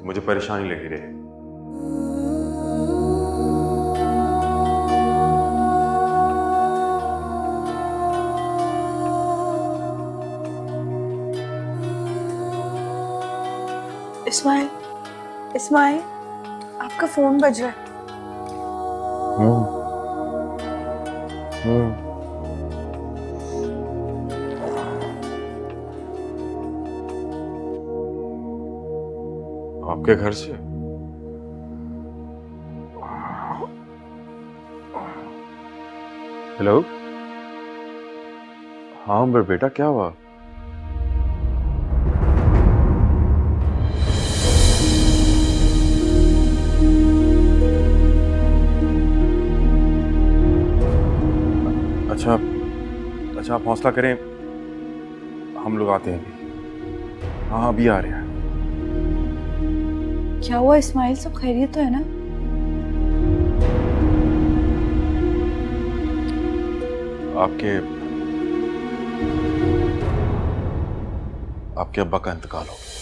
मुझे परेशानी लगी रही। इस्माइल, इस्माइल, आपका फोन बज रहा है। आपके घर से? हेलो। हाँ उमर बेटा, क्या हुआ? अच्छा अच्छा, आप हौसला करें, हम लोग आते हैं अभी। हाँ अभी आ रहे हैं। क्या हुआ इस्माइल, सब खैरियत तो है ना? आपके आपके अब्बा का इंतकाल हो गया।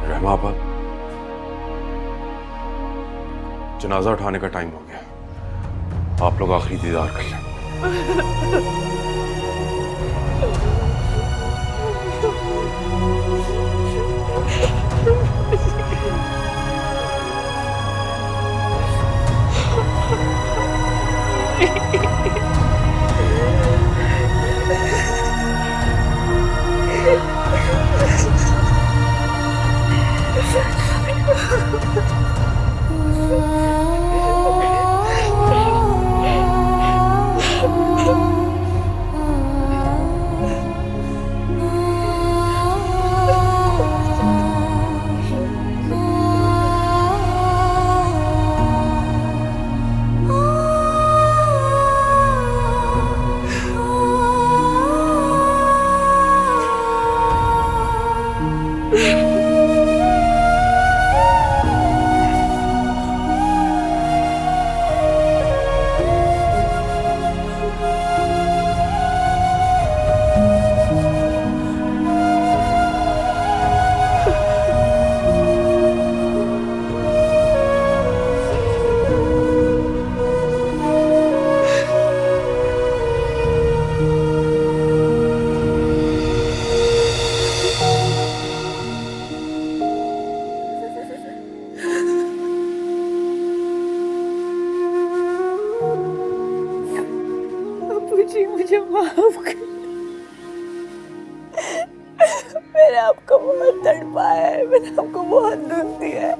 रहमा आपा, जनाजा उठाने का टाइम हो गया। आप लोग आखिरी दीदार कर लें। है, मैंने आपको बहुत दुख दिया है।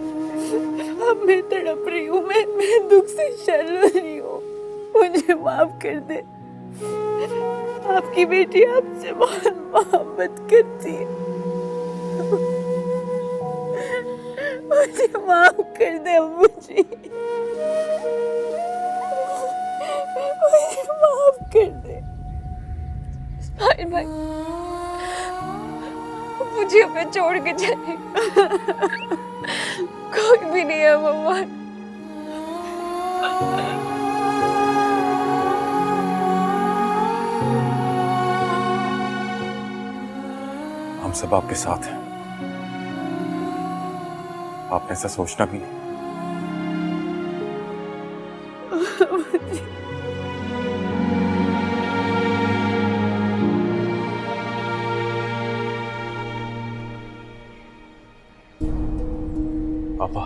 अब मैं तड़प रही हूँ, मैं दुख से शर रही हूँ, मुझे माफ कर दे। आपकी बेटी आपसे बहुत मोहब्बत करती है, मुझे माफ कर दे अम्मू जी, मुझे माफ कर दे। भाई भाई मुझे हमें छोड़ के चले, कोई भी नहीं है मम्मा। हम सब आपके साथ हैं, आपने ऐसा सोचना भी नहीं। पापा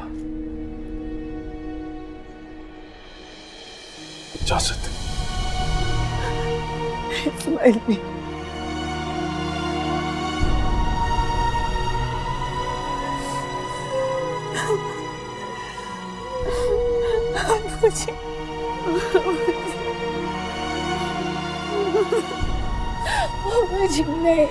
इजाजत। इस्माइल भी मुझे मुझे नहीं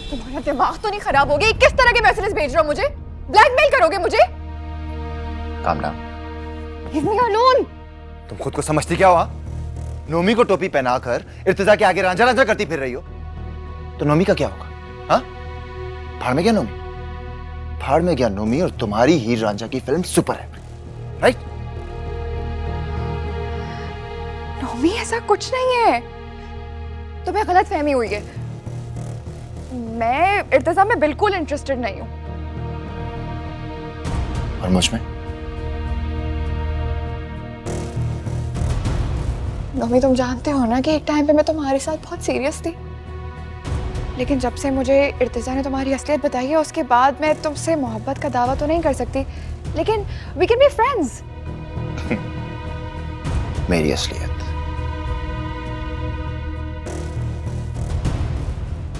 तुम्हारा दिमाग तो नहीं खराब हो गया? किस तरह के मैसेजेस भेज रहे हो मुझे? ब्लैकमेल करोगे मुझे? Calm down. Leave me alone। तुम खुद को समझती क्या हो? हाँ? नोमी को टोपी पहनाकर इर्तिजा के आगे रांझा रांझा करती फिर रही हो, तो नोमी का क्या होगा? हाँ? भाड़ में गया नोमी, भाड़ में गया नोमी, और तुम्हारी हीर रांझा की फिल्म सुपर है, राइट? नोमी ऐसा कुछ नहीं है, तुम्हें गलत फहमी हुई है। मैं इर्तिजा में बिल्कुल इंटरेस्टेड नहीं हूँ। और मुझ में? नोमी तुम जानते हो ना कि एक टाइम पे मैं तुम्हारे साथ बहुत सीरियस थी, लेकिन जब से मुझे इर्तिजा ने तुम्हारी असलियत बताई है उसके बाद मैं तुमसे मोहब्बत का दावा तो नहीं कर सकती, लेकिन वी कैन बी फ्रेंड्स। मेरी असलियत,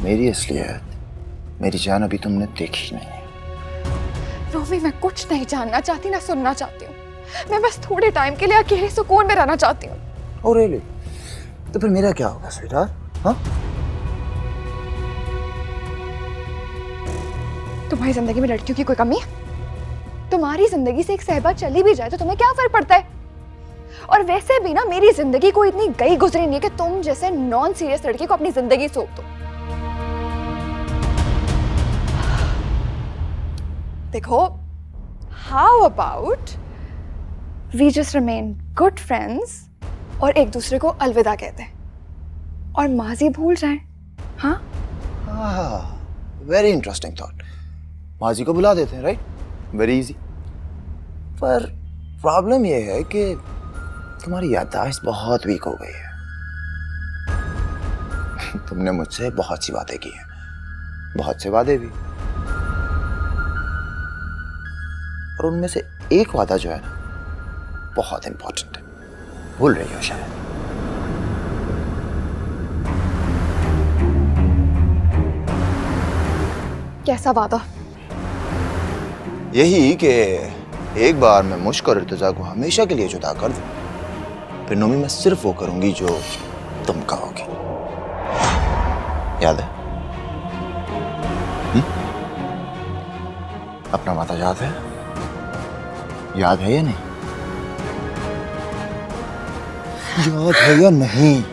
मेरी असलियत मेरी जान अभी तुमने देखी नहीं है। नोमी मैं कुछ नहीं जानना चाहती, ना सुनना चाहती हूँ। मैं बस थोड़े टाइम के लिए अकेले सुकून में रहना चाहती हूँ। Oh really? तो फिर मेरा क्या होगा स्वीटहार्ट? हाँ? तुम्हारी जिंदगी में लड़कियों की कोई कमी है? तुम्हारी जिंदगी से एक सहबा चली भी जाए तो तुम्हें क्या फर्क पड़ता है? और वैसे भी ना मेरी जिंदगी कोई इतनी गई गुजरी नहीं है कि तुम जैसे नॉन सीरियस लड़की को अपनी जिंदगी सौंप दो। देखो, how about we just remain good friends और एक दूसरे को अलविदा कहते हैं और माजी भूल जाएं। हाँ, वेरी इंटरेस्टिंग थॉट। माजी को बुला देते हैं, राइट? Very easy. पर प्रॉब्लम यह है कि तुम्हारी याददाश्त बहुत वीक हो गई है। तुमने मुझसे बहुत सी बातें की हैं, बहुत से वादे भी, और उनमें से एक वादा जो है ना बहुत इंपॉर्टेंट है, भूल रही हो शायद। कैसा वादा? यही कि एक बार मैं मुश्क और इर्तिजा को हमेशा के लिए जुदा कर दूं, फिर नोमी मैं सिर्फ वो करूंगी जो तुम कहोगे। याद है? अपना वादा याद है? याद है या नहीं? याद है या नहीं?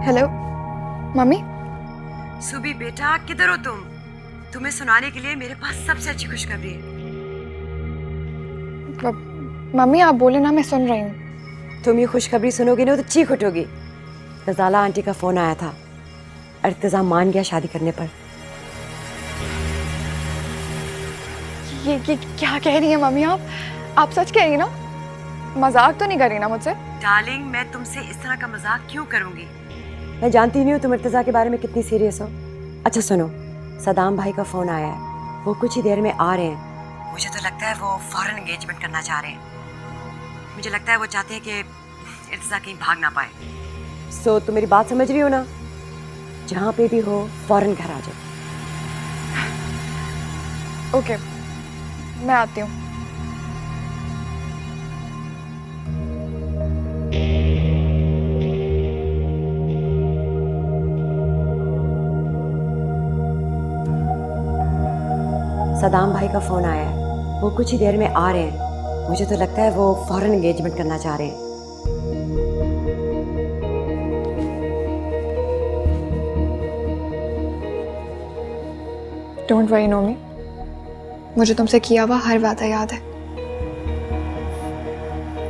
Hello mummy. सुबी बेटा, किधर हो तुम? तुम्हें सुनाने के लिए मेरे पास सबसे अच्छी खुशखबरी है। मम्मी आप बोले ना, मैं सुन रही हूँ। तुम ये खुशखबरी सुनोगी ना तो चीख उठोगी। गजाला आंटी का फोन आया था, इर्तिजा मान गया शादी करने पर। ये क्या कह रही है मम्मी आप सच कह रही है ना? मजाक तो नहीं कर रही ना मुझसे? डार्लिंग, मैं तुमसे इस तरह का मजाक क्यों करूंगी? मैं जानती नहीं हूँ तुम इर्तिजा के बारे में कितनी सीरियस हो। अच्छा सुनो, सदाम भाई का फोन आया है, वो कुछ ही देर में आ रहे हैं। मुझे तो लगता है वो फौरन एंगेजमेंट करना चाह रहे हैं। मुझे लगता है वो चाहते हैं कि इर्तिजा कहीं भाग ना पाए। सो तुम मेरी बात समझ रही हो ना? जहाँ पे भी हो फौरन घर आ जाओ। ओके, मैं आती हूँ। सदाम भाई का फोन आया है, वो कुछ ही देर में आ रहे हैं। मुझे तो लगता है वो फौरन एंगेजमेंट करना चाह रहे हैं। डोंट वरी नोमी, मुझे तुमसे किया हुआ हर वादा याद है।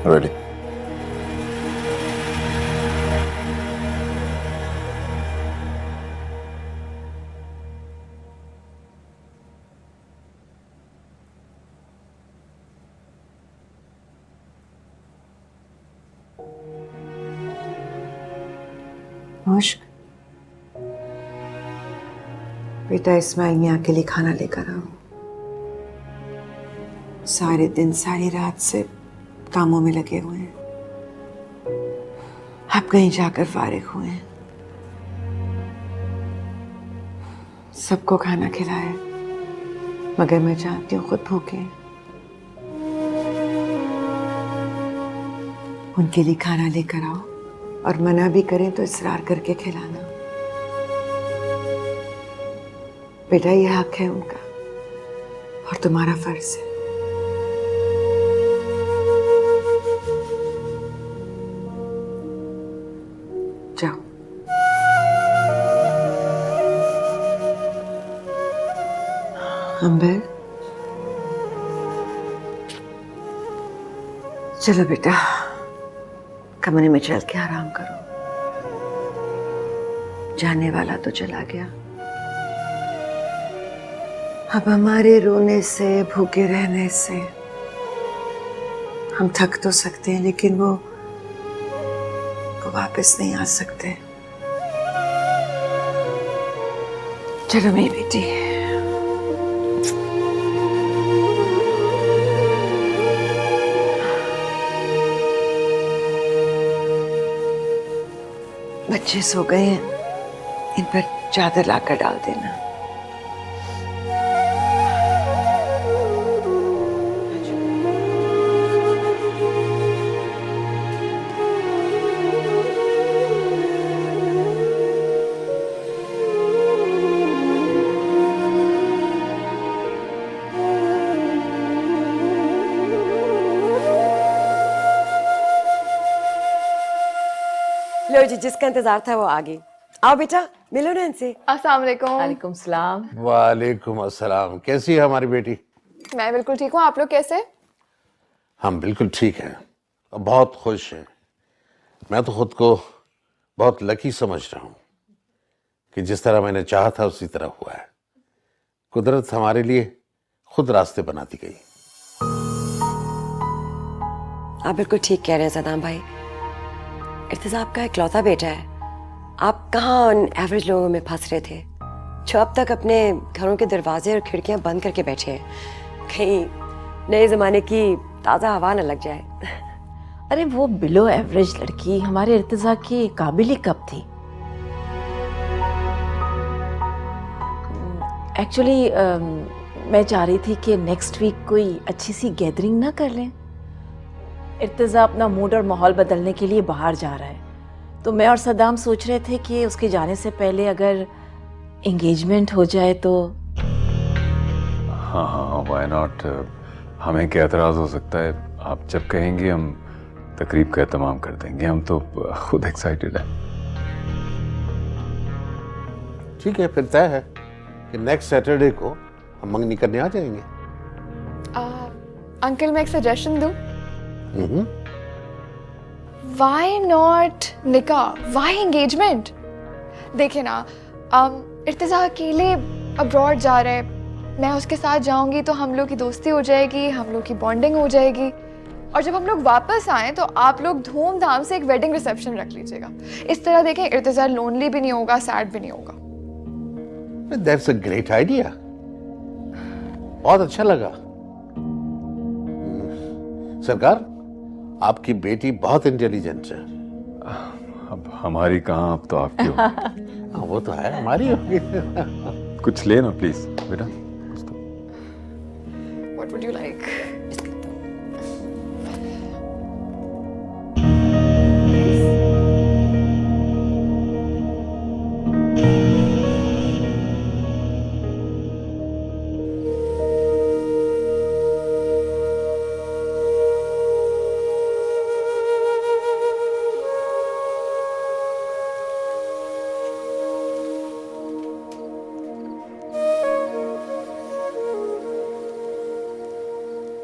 Really? मुश्क, बेटा इस्माइल मियाँ के लिए खाना लेकर आओ। सारे दिन सारी रात से कामों में लगे हुए हैं, अब कहीं जाकर फारिग हुए हैं। सबको खाना खिलाए, मगर मैं जानती हूँ खुद भूखे हैं। उनके लिए खाना लेकर आओ, और मना भी करें तो इसरार करके खिलाना। बेटा ये हक है उनका, और तुम्हारा फर्ज है। जाओ। अंबर, चलो बेटा, कमरे में चल के आराम करो। जाने वाला तो चला गया, अब हमारे रोने से, भूखे रहने से हम थक तो सकते हैं, लेकिन वो वापस नहीं आ सकते। चलो मेरी बेटी। बच्चे सो गए हैं, इन पर चादर लाकर डाल देना। लो जी, जिसका इंतजार था वो आ गई। आओ बेटा, मिलो ना इनसे। अस्सलाम वालेकुम। वालेकुम सलाम। वालेकुम अस्सलाम। कैसी है हमारी बेटी? मैं बिल्कुल ठीक हूँ, आप लोग कैसे? हम बिल्कुल ठीक हैं और बहुत खुश हैं। मैं तो खुद को बहुत लकी समझ रहा हूँ कि जिस तरह मैंने चाहा था उसी तरह हुआ है। कुदरत हमारे लिए खुद रास्ते बनाती गई। आप बिल्कुल ठीक कह रहे हैं सदाम भाई। इर्तिजा आपका इकलौता बेटा है। आप कहाँ उन एवरेज लोगों में फंस रहे थे जो अब तक अपने घरों के दरवाजे और खिड़कियां बंद करके बैठे हैं। कहीं नए जमाने की ताज़ा हवा न लग जाए। अरे वो बिलो एवरेज लड़की हमारे इर्तिजा की काबिल कब थी? एक्चुअली मैं चाह रही थी कि नेक्स्ट वीक कोई अच्छी सी गैदरिंग ना कर लें। इर्तिजा अपना मूड और माहौल बदलने के लिए बाहर जा रहा है, तो मैं और सदाम सोच रहे थे कि उसके जाने से पहले अगर एंगेजमेंट हो जाए तो। हाँ हाँ, व्हाई नॉट। हमें क्या एतराज़ हो सकता है? आप जब कहेंगे हम तकरीब का एहतमाम कर देंगे। हम तो खुद एक्साइटेड हैं। ठीक है, फिर तय है कि नेक्स्ट सैटरडे को हम मंगनी करने आ जाएंगे। अंकल मैं एक सजेशन दूं? वाई नॉट निकाह, वाई एंगेजमेंट? देखिए ना, इर्तिजा अकेले अब्रॉड जा रहे हैं, मैं उसके साथ जाऊंगी तो हम लोग की दोस्ती हो जाएगी, हम लोग की बॉन्डिंग हो जाएगी, और जब हम लोग वापस आए तो आप लोग धूमधाम से एक वेडिंग रिसेप्शन रख लीजिएगा। इस तरह देखें, इर्तिजा लोनली भी नहीं होगा, सैड भी नहीं होगा। दैट्स अ ग्रेट आइडिया, बहुत अच्छा लगा। सरकार, आपकी बेटी बहुत इंटेलिजेंट है। अब हमारी कहाँ, अब तो आपकी होगी। हाँ, वो तो है, हमारी होगी। कुछ ले ना प्लीज बेटा, कुछ तो। What would you like?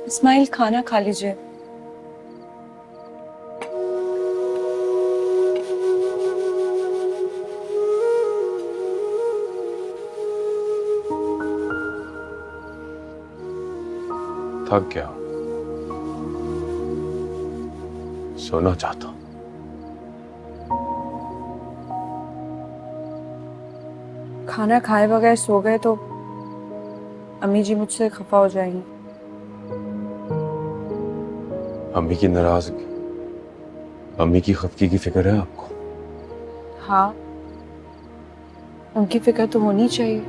Ismail, खाना खा लीजिए। थक गया, सोना चाहता हूं। खाना खाए बगैर सो गए तो अम्मी जी मुझसे खफा हो जाएंगी। अम्मी की नाराजगी, अम्मी की खफगी की फिक्र है आपको? हाँ, उनकी फिक्र तो होनी चाहिए।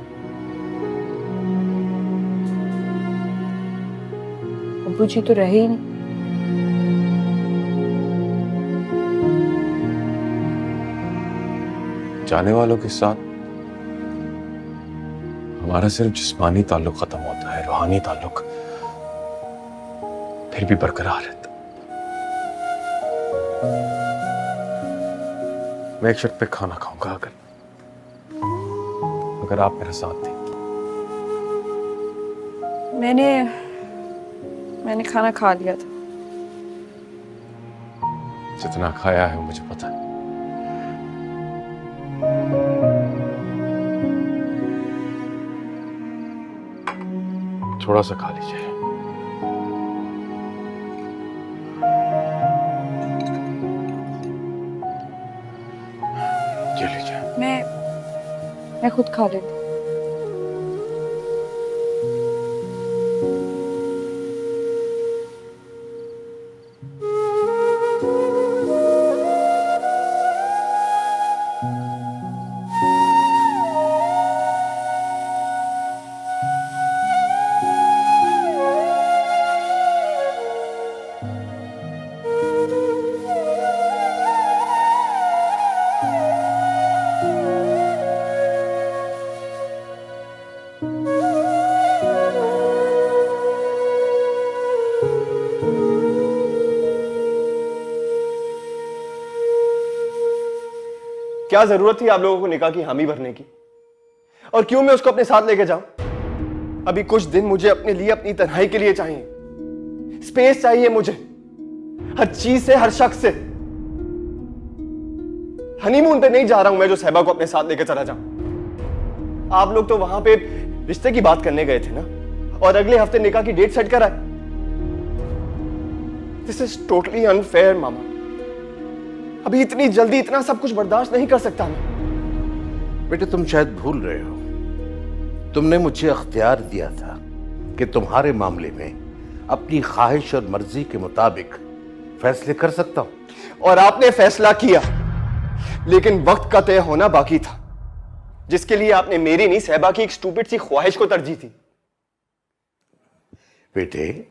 अब्बू जी तो रहे ही नहीं। जाने वालों के साथ हमारा सिर्फ जिस्मानी ताल्लुक खत्म होता है, रूहानी ताल्लुक फिर भी बरकरार रहता। मैं एक शर्त पे खाना खाऊंगा, अगर आप मेरा साथ दें। मैंने खाना खा लिया था। जितना खाया है मुझे पता है। थोड़ा सा खा लीजिए। ये लीजिए। मैं खुद खा लेती। क्या जरूरत थी आप लोगों को निकाह की हामी भरने की? और क्यों मैं उसको अपने साथ लेके जाऊं? अभी कुछ दिन मुझे अपने लिए, अपनी तन्हाई के लिए चाहिए। स्पेस चाहिए मुझे, हर चीज से, हर शख्स से। हनीमून पे नहीं जा रहा हूं मैं जो सहबा को अपने साथ लेके चला जाऊं। आप लोग तो वहां पे रिश्ते की बात करने गए थे ना, और अगले हफ्ते निकाह की डेट सेट कराए। दिस इज टोटली अनफेयर मामा। अभी इतनी जल्दी इतना सब कुछ बर्दाश्त नहीं कर सकता मैं। बेटे, तुम शायद भूल रहे हो, तुमने मुझे अख्तियार दिया था कि तुम्हारे मामले में अपनी ख्वाहिश और मर्जी के मुताबिक फैसले कर सकता हूं। और आपने फैसला किया, लेकिन वक्त का तय होना बाकी था, जिसके लिए आपने मेरी नहीं, सहबा की एक स्टूपिड सी ख्वाहिश को तरजीह दी। बेटे,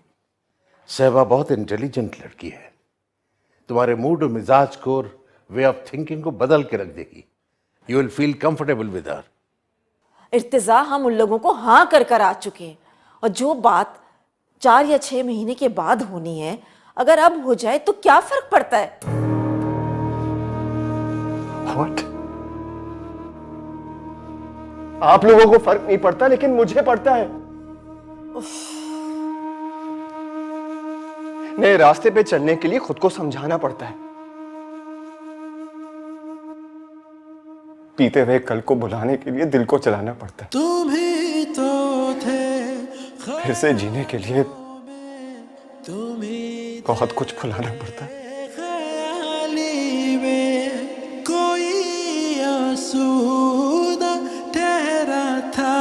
सहबा बहुत इंटेलिजेंट लड़की है, तुम्हारे मूड और मिजाज को, वे ऑफ थिंकिंग को बदल के रख देगी। You will feel comfortable with her. Irtiza, हम उन लोगों को हाँ कर कर आ चुके हैं, और जो बात 4 या 6 महीने के बाद होनी है, अगर अब हो जाए तो क्या फर्क पड़ता है? What? आप लोगों को फर्क नहीं पड़ता, लेकिन मुझे पड़ता है। नए रास्ते पे चलने के लिए खुद को समझाना पड़ता है। बीते हुए कल को बुलाने के लिए दिल को चलाना पड़ता है। फिर से जीने के लिए बहुत कुछ भुलाना पड़ता है। कोई आंसू न ठहरा था,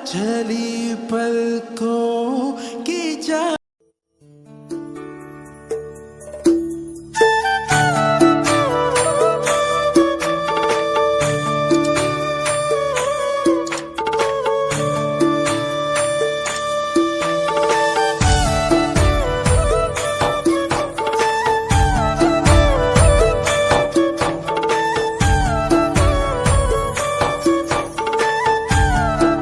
चली पलकों